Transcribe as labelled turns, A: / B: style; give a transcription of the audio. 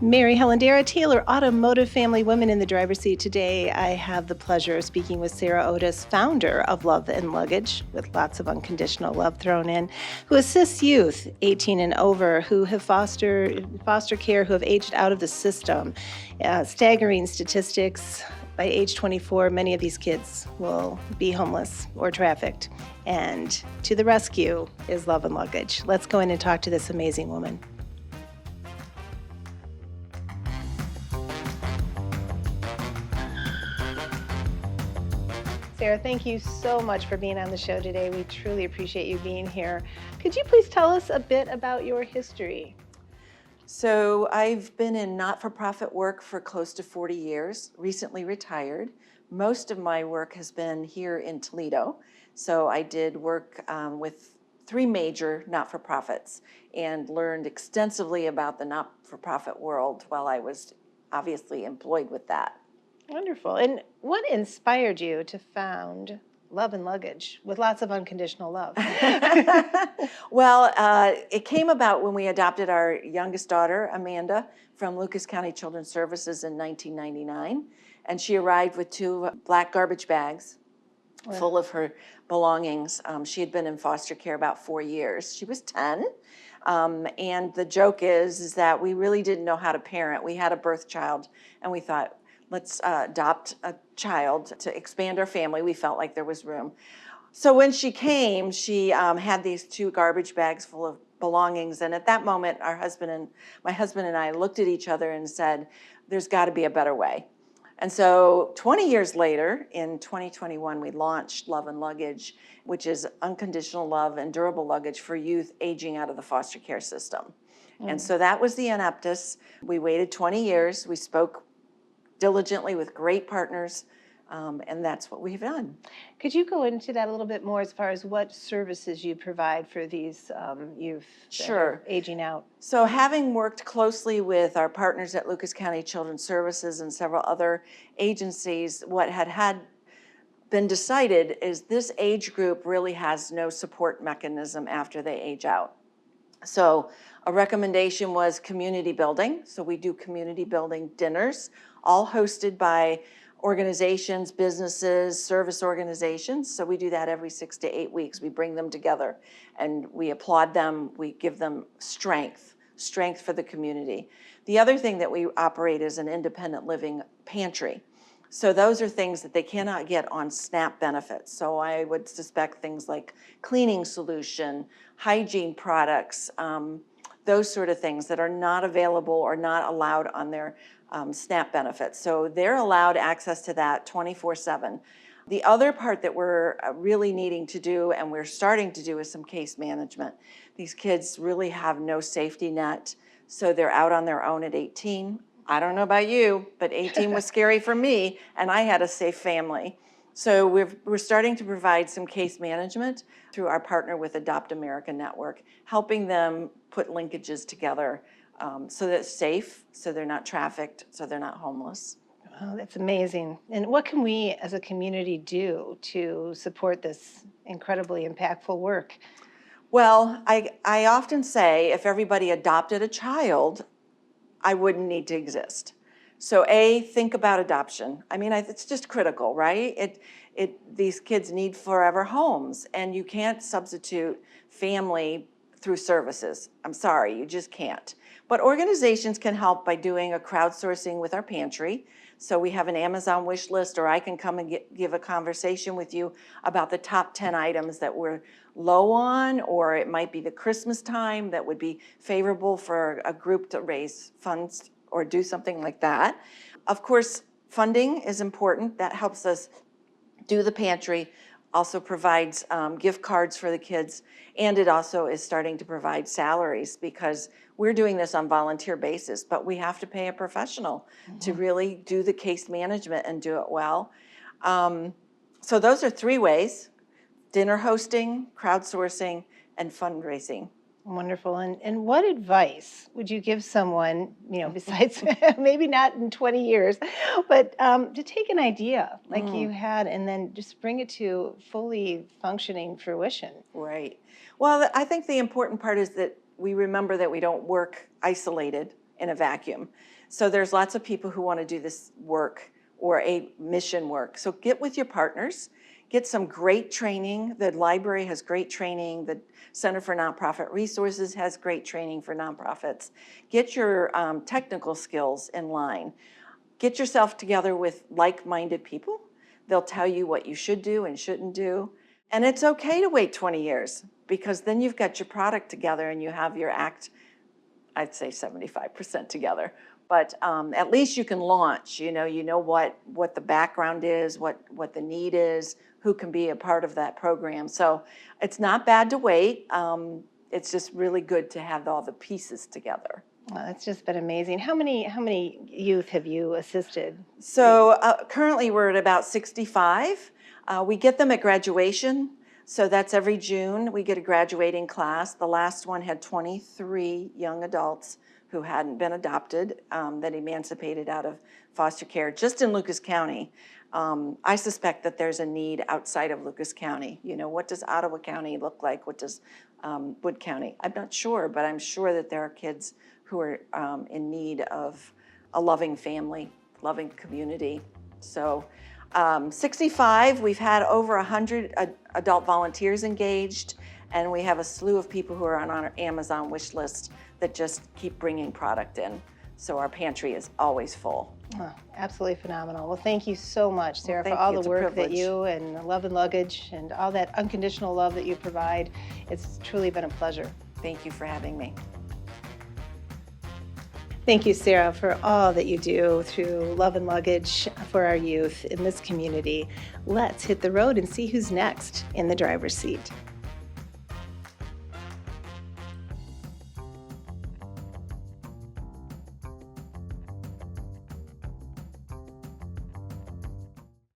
A: Mary Helen Dara Taylor, Automotive Family Women in the Driver's Seat. Today, I have the pleasure of speaking with Sarah Otis, founder of Love Luggage, with lots of unconditional love thrown in, who assists youth 18 and over who have foster care, who have aged out of the system. Staggering statistics. By age 24, many of these kids will be homeless or trafficked. And to the rescue is Love Luggage. Let's go in and talk to this amazing woman. Sarah, thank you so much for being on the show today. We truly appreciate you being here. Could you please tell us a bit about your history?
B: So I've been in not-for-profit work for close to 40 years, recently retired. Most of my work has been here in Toledo. So I did work with 3 major not-for-profits and learned extensively about the not-for-profit world while I was obviously employed with that.
A: Wonderful. And what inspired you to found Love Luggage with lots of unconditional love?
B: Well, it came about when we adopted our youngest daughter, Amanda, from Lucas County Children's Services in 1999. And she arrived with 2 black garbage bags full of her belongings. She had been in foster care about 4 years. She was 10. And the joke is that we really didn't know how to parent. We had a birth child, and we thought, let's adopt a child to expand our family. We felt like there was room. So when she came, she had these 2 garbage bags full of belongings. And at that moment, my husband and I looked at each other and said, there's got to be a better way. And so 20 years later, in 2021, we launched Love Luggage, which is unconditional love and durable luggage for youth aging out of the foster care system. And so that was the anaptis. We waited 20 years. We spoke diligently with great partners, and that's what we've done.
A: Could you go into that a little bit more as far as what services you provide for these youth that are aging out?
B: So having worked closely with our partners at Lucas County Children's Services and several other agencies, what had been decided is this age group really has no support mechanism after they age out. So a recommendation was community building. So we do community building dinners, all hosted by organizations, businesses, service organizations. So we do that every 6 to 8 weeks. We bring them together and we applaud them. We give them strength for the community. The other thing that we operate is an independent living pantry. So those are things that they cannot get on SNAP benefits. So I would suspect things like cleaning solution, hygiene products, those sort of things that are not available or not allowed on their SNAP benefits. So they're allowed access to that 24/7. The other part that we're really needing to do, and we're starting to do, is some case management. These kids really have no safety net, so they're out on their own at 18. I don't know about you, but 18 was scary for me, and I had a safe family. So we're starting to provide some case management through our partner with Adopt America Network, helping them put linkages together so that it's safe, so they're not trafficked, so they're not homeless.
A: Oh, that's amazing. And what can we as a community do to support this incredibly impactful work?
B: Well, I often say if everybody adopted a child, I wouldn't need to exist. So think about adoption. I mean, it's just critical, right? These kids need forever homes, and you can't substitute family through services. I'm sorry, you just can't. But organizations can help by doing a crowdsourcing with our pantry. So we have an Amazon wish list, or I can come and give a conversation with you about the top 10 items that we're low on, or it might be the Christmas time that would be favorable for a group to raise funds or do something like that. Of course, funding is important. That helps us do the pantry, also provides gift cards for the kids, and it also is starting to provide salaries because we're doing this on volunteer basis, but we have to pay a professional to really do the case management and do it well. So those are 3 ways: dinner hosting, crowdsourcing, and fundraising.
A: Wonderful. And what advice would you give someone, besides maybe not in 20 years, but to take an idea like you had and then just bring it to fully functioning fruition?
B: Right. Well, I think the important part is that we remember that we don't work isolated. in a vacuum. So there's lots of people who want to do this work or a mission work. So get with your partners, get some great training. The library has great training. The Center for Nonprofit Resources has great training for nonprofits. Get your technical skills in line. Get yourself together with like-minded people. They'll tell you what you should do and shouldn't do. And it's okay to wait 20 years because then you've got your product together and you have your act, I'd say 75% together. But at least you can launch, you know what the background is, what the need is, who can be a part of that program. So it's not bad to wait. It's just really good to have all the pieces together.
A: Well, it's just been amazing. How many youth have you assisted?
B: So currently we're at about 65. We get them at graduation. So that's every June. We get a graduating class. The last one had 23 young adults who hadn't been adopted, that emancipated out of foster care, just in Lucas County. I suspect that there's a need outside of Lucas County. What does Ottawa County look like? What does Wood County? I'm not sure, but I'm sure that there are kids who are in need of a loving family, loving community. So 65, we've had over 100 adult volunteers engaged, and we have a slew of people who are on our Amazon wish list that just keep bringing product in. So our pantry is always full.
A: Oh, absolutely phenomenal. Well, thank you so much, Sarah,
B: Well,
A: for all the
B: it's a
A: work that
B: privilege.
A: you and Love and Luggage and all that unconditional love that you provide. It's truly been a pleasure.
B: Thank you for having me.
A: Thank you, Sarah, for all that you do through Love and Luggage for our youth in this community. Let's hit the road and see who's next in the driver's seat.